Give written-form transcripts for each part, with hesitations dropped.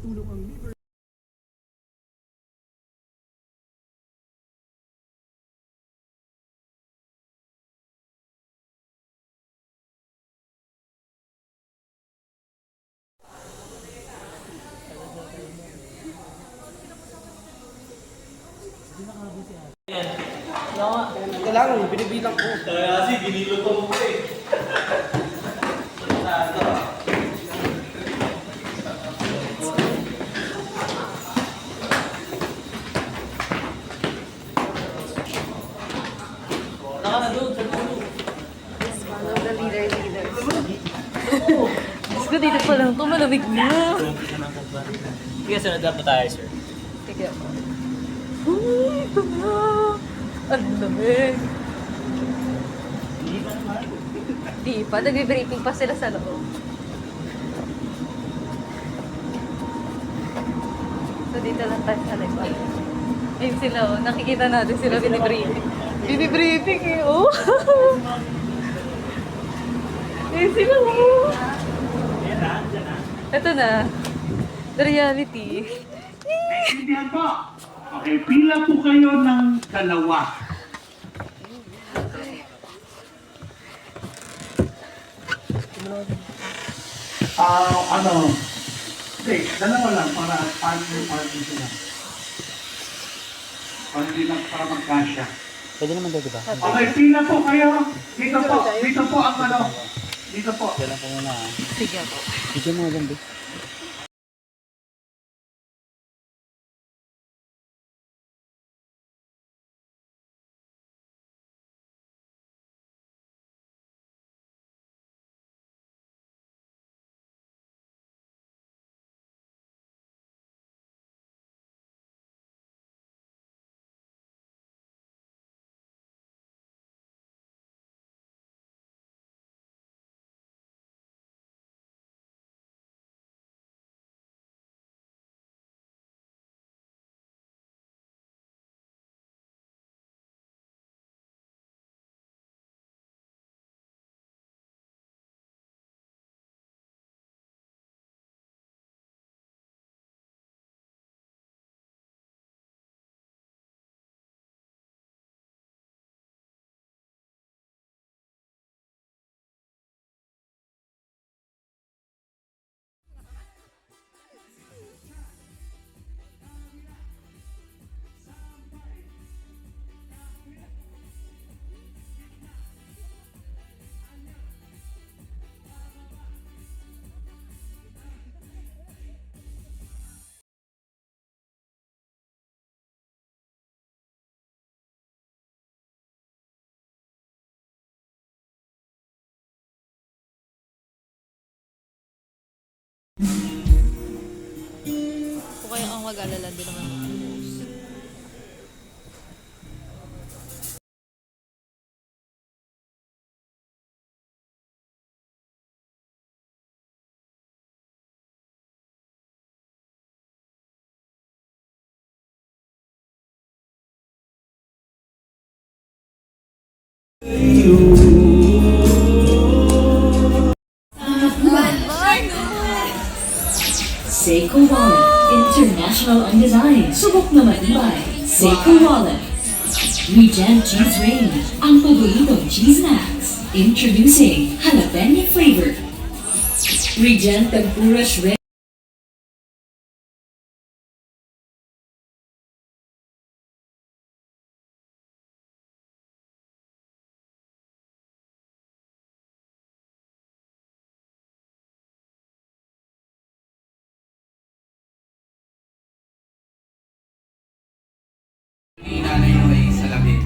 Ito lang, binibilang ko. Kaya kasi ginilutong ko eh. Follow the leader. Diyos ko, dito pa lang ito, malamig na. Sige, sunod na po tayo, sir. Sige ako. Uy, ito na. Ang lamig. Di pa, nag-briefing pa sila sa loob. So dito lang tayo sa likod. Ayun sila, oh. Nakikita natin sila binibriefing. Binibriefing eh, oh. Ayun sila, oh. Ito na. The reality. Naintindihan po. Okay, pila po kayo ng dalawa. Hindi, dalawa lang para partner sila. Para hindi lang para magkasya. Pwede naman daw, diba? Okay, pila po kayo. Dito po ang ano. Dito po. Kailan po muna ah. Sige ako. Bigyan mo agad, Kung kayo ang mag-alala din naman mag-post. Seiko Wallet, international ang design. Subok na matibay. Seiko Wallet. Regent Cheese Range, ang paboritong cheese snacks. Introducing jalapeno flavor. Regent Tempura Shrimp. Nanay mo ay salamin.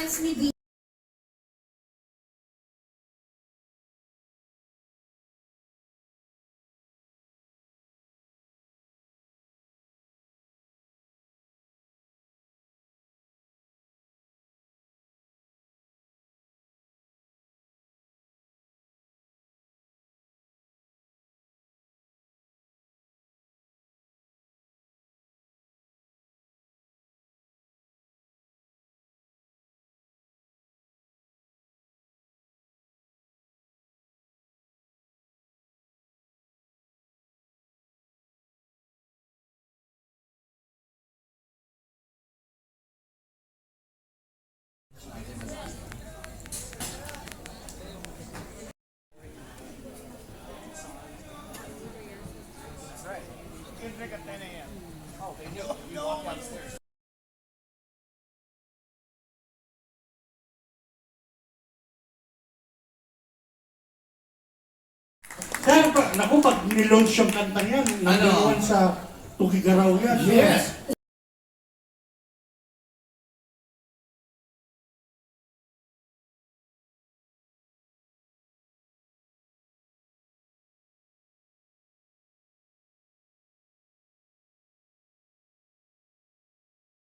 Mas ni Sir, naku, pag nilaunch yung kantang yan, number Ano? 1 sa Tukigaraw yan. Yes.